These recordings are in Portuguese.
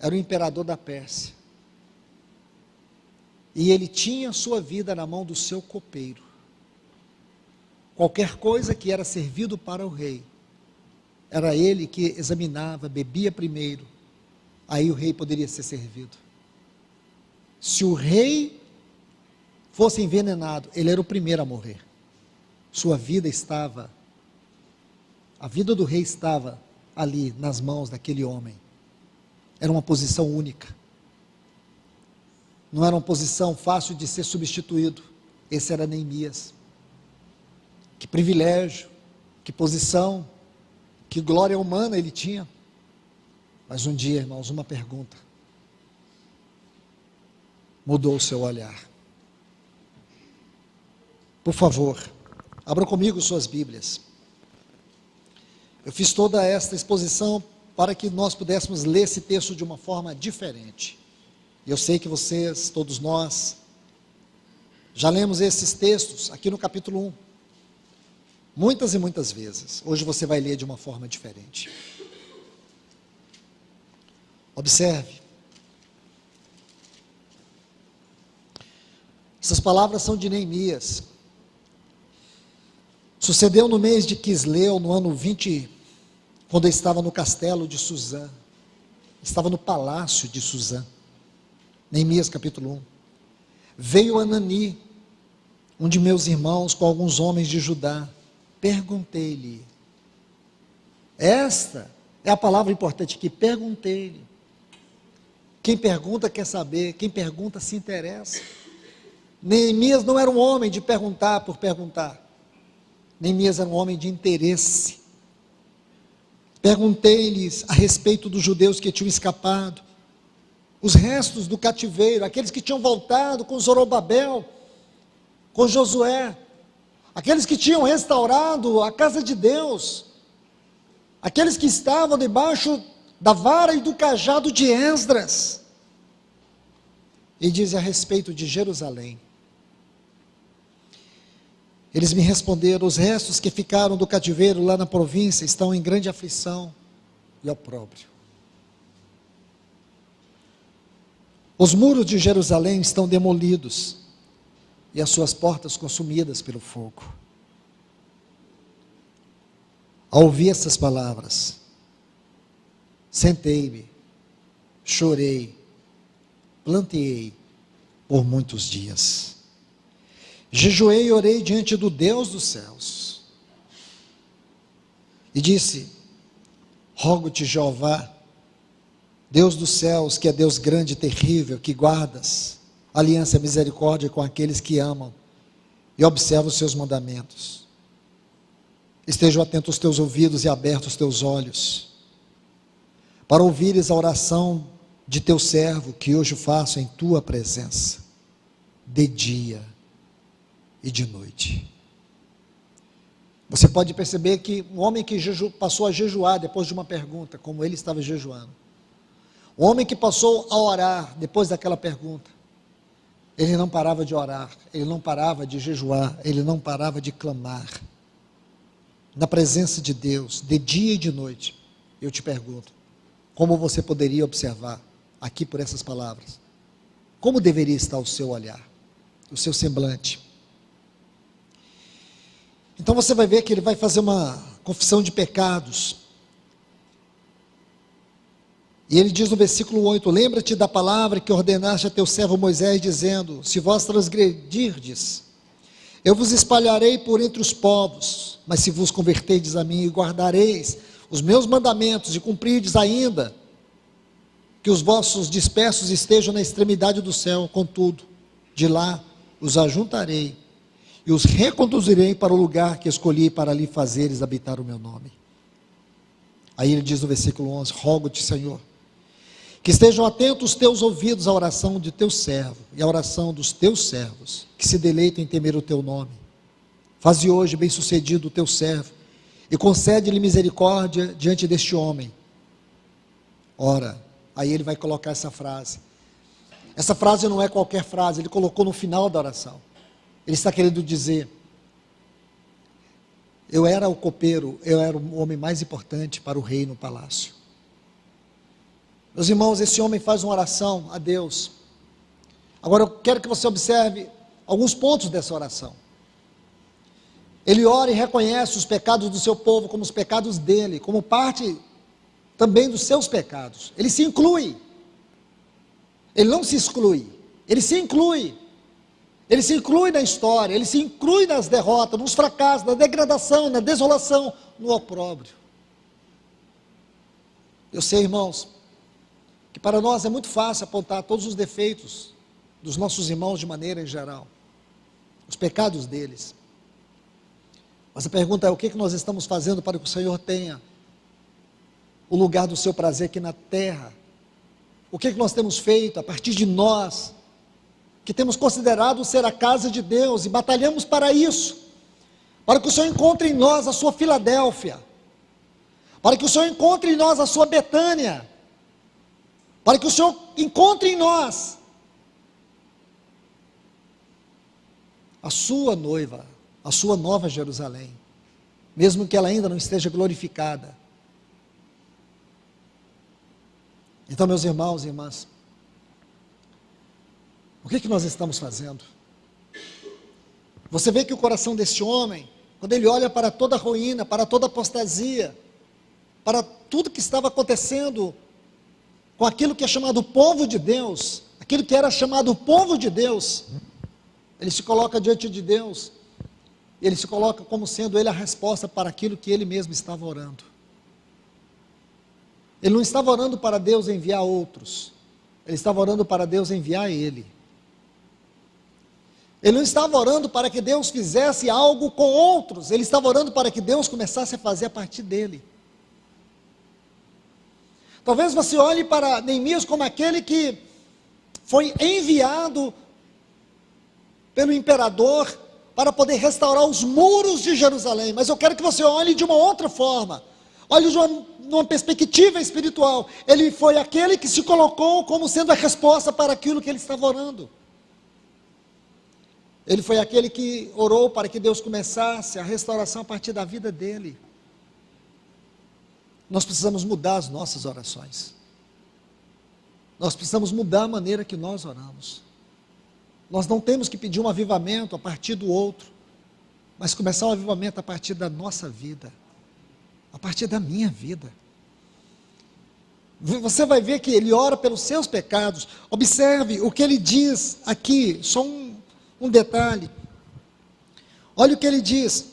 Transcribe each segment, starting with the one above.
era o imperador da Pérsia. E ele tinha sua vida na mão do seu copeiro. Qualquer coisa que era servido para o rei, era ele que examinava, bebia primeiro, aí o rei poderia ser servido. Se o rei fosse envenenado, ele era o primeiro a morrer. Sua vida estava, a vida do rei estava ali nas mãos daquele homem. Era uma posição única. Não era uma posição fácil de ser substituído. Esse era Neemias. Que privilégio, que posição, que glória humana ele tinha. Mas um dia, irmãos, uma pergunta mudou o seu olhar. Por favor, abra comigo suas Bíblias. Eu fiz toda esta exposição para que nós pudéssemos ler esse texto de uma forma diferente. E eu sei que vocês, todos nós, já lemos esses textos aqui no capítulo 1. Muitas e muitas vezes. Hoje você vai ler de uma forma diferente. Observe. Essas palavras são de Neemias. Sucedeu no mês de Quisleu, no ano 20, quando eu estava no castelo de Suzã. Estava no palácio de Suzã. Neemias capítulo 1. Veio Anani, um de meus irmãos, com alguns homens de Judá. Perguntei-lhe. Esta é a palavra importante aqui. Perguntei-lhe. Quem pergunta quer saber. Quem pergunta se interessa. Neemias não era um homem de perguntar por perguntar. Neemias era um homem de interesse. Perguntei-lhes a respeito dos judeus que tinham escapado, os restos do cativeiro, aqueles que tinham voltado com Zorobabel, com Josué, aqueles que tinham restaurado a casa de Deus, aqueles que estavam debaixo da vara e do cajado de Esdras. E diz a respeito de Jerusalém. Eles me responderam: os restos que ficaram do cativeiro lá na província estão em grande aflição e opróbrio. Os muros de Jerusalém estão demolidos e as suas portas consumidas pelo fogo. Ao ouvir essas palavras, sentei-me, chorei, planteei por muitos dias. Jejuei e orei diante do Deus dos céus. E disse: rogo-te, Jeová, Deus dos céus, que é Deus grande e terrível, que guardas aliança e misericórdia com aqueles que amam e observam os seus mandamentos. Estejam atentos os teus ouvidos e abertos os teus olhos, para ouvires a oração de teu servo, que hoje faço em tua presença, de dia e de noite. Você pode perceber que um homem que passou a jejuar depois de uma pergunta, como ele estava jejuando, um homem que passou a orar depois daquela pergunta, ele não parava de orar, ele não parava de jejuar, ele não parava de clamar, na presença de Deus, de dia e de noite. Eu te pergunto, como você poderia observar, aqui por essas palavras, como deveria estar o seu olhar, o seu semblante? Então você vai ver que ele vai fazer uma confissão de pecados. E ele diz no versículo 8, lembra-te da palavra que ordenaste a teu servo Moisés, dizendo, se vós transgredirdes, eu vos espalharei por entre os povos, mas se vos converterdes a mim e guardareis os meus mandamentos e cumprirdes ainda, que os vossos dispersos estejam na extremidade do céu, contudo, de lá os ajuntarei e os reconduzirei para o lugar que escolhi para ali fazeres habitar o meu nome. Aí ele diz no versículo 11, rogo-te, Senhor, que estejam atentos os teus ouvidos à oração de teu servo e à oração dos teus servos, que se deleitem em temer o teu nome. Faze hoje bem sucedido o teu servo e concede-lhe misericórdia diante deste homem. Ora, aí ele vai colocar essa frase. Essa frase não é qualquer frase, ele colocou no final da oração. Ele está querendo dizer, eu era o copeiro, eu era o homem mais importante para o rei no palácio. Meus irmãos, esse homem faz uma oração a Deus. Agora eu quero que você observe alguns pontos dessa oração. Ele ora e reconhece os pecados do seu povo como os pecados dele, como parte também dos seus pecados. Ele se inclui. Ele não se exclui. Ele se inclui. Ele se inclui na história, ele se inclui nas derrotas, nos fracassos, na degradação, na desolação, no opróbrio. Eu sei, irmãos, que para nós é muito fácil apontar todos os defeitos dos nossos irmãos de maneira em geral, os pecados deles. Mas a pergunta é: o que nós estamos fazendo para que o Senhor tenha o lugar do seu prazer aqui na terra? O que nós temos feito a partir de nós, que temos considerado ser a casa de Deus, e batalhamos para isso, para que o Senhor encontre em nós a sua Filadélfia, para que o Senhor encontre em nós a sua Betânia, para que o Senhor encontre em nós a sua noiva, a sua nova Jerusalém, mesmo que ela ainda não esteja glorificada. Então, meus irmãos e irmãs, o que nós estamos fazendo? Você vê que o coração desse homem, quando ele olha para toda a ruína, para toda a apostasia, para tudo que estava acontecendo com aquilo que é chamado povo de Deus, aquilo que era chamado povo de Deus, ele se coloca diante de Deus, e ele se coloca como sendo ele a resposta para aquilo que ele mesmo estava orando. Ele não estava orando para Deus enviar outros, ele estava orando para Deus enviar ele. Ele não estava orando para que Deus fizesse algo com outros, ele estava orando para que Deus começasse a fazer a partir dele. Talvez você olhe para Neemias como aquele que foi enviado pelo imperador para poder restaurar os muros de Jerusalém, mas eu quero que você olhe de uma outra forma, olhe de uma perspectiva espiritual. Ele foi aquele que se colocou como sendo a resposta para aquilo que ele estava orando. Ele foi aquele que orou para que Deus começasse a restauração a partir da vida dele. Nós precisamos mudar as nossas orações. Nós precisamos mudar a maneira que nós oramos. Nós não temos que pedir um avivamento a partir do outro, mas começar um avivamento a partir da nossa vida, a partir da minha vida. Você vai ver que ele ora pelos seus pecados. Observe o que ele diz aqui, só um detalhe. Olha o que ele diz.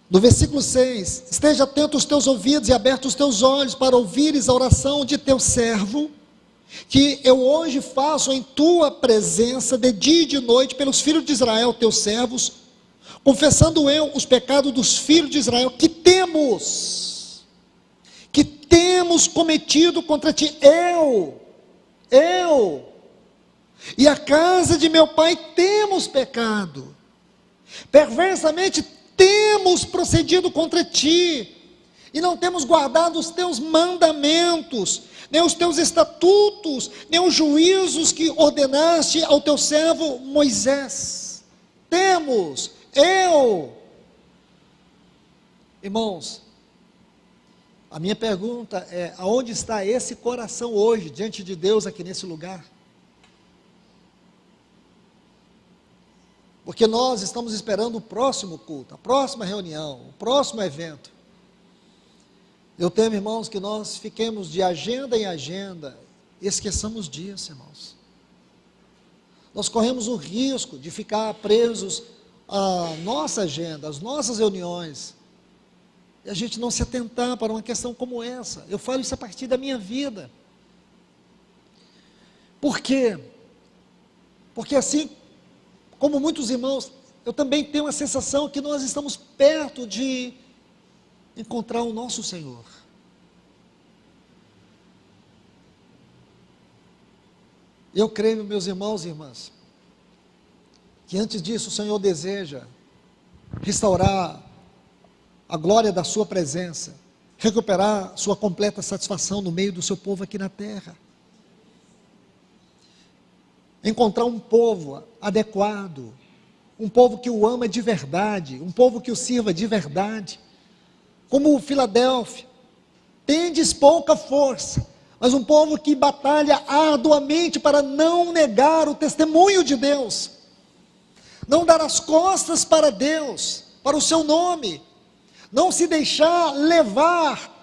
No versículo 6, esteja atento os teus ouvidos e abertos os teus olhos para ouvires a oração de teu servo, que eu hoje faço em tua presença, de dia e de noite, pelos filhos de Israel, teus servos, confessando eu os pecados dos filhos de Israel, que temos cometido contra ti, eu, e a casa de meu pai temos pecado, perversamente temos procedido contra ti, e não temos guardado os teus mandamentos, nem os teus estatutos, nem os juízos que ordenaste ao teu servo Moisés. Irmãos, a minha pergunta é: aonde está esse coração hoje, diante de Deus, aqui nesse lugar? Porque nós estamos esperando o próximo culto, a próxima reunião, o próximo evento. Eu temo, irmãos, que nós fiquemos de agenda em agenda e esqueçamos disso, irmãos. Nós corremos o risco de ficar presos à nossa agenda, às nossas reuniões, e a gente não se atentar para uma questão como essa. Eu falo isso a partir da minha vida. Por quê? Porque assim como muitos irmãos, eu também tenho a sensação que nós estamos perto de encontrar o nosso Senhor. Eu creio, meus irmãos e irmãs, que antes disso o Senhor deseja restaurar a glória da sua presença, recuperar sua completa satisfação no meio do seu povo aqui na terra. Encontrar um povo adequado, um povo que o ama de verdade, um povo que o sirva de verdade. como Filadélfia, tendes pouca força, mas um povo que batalha arduamente para não negar o testemunho de Deus, não dar as costas para Deus, para o seu nome, não se deixar levar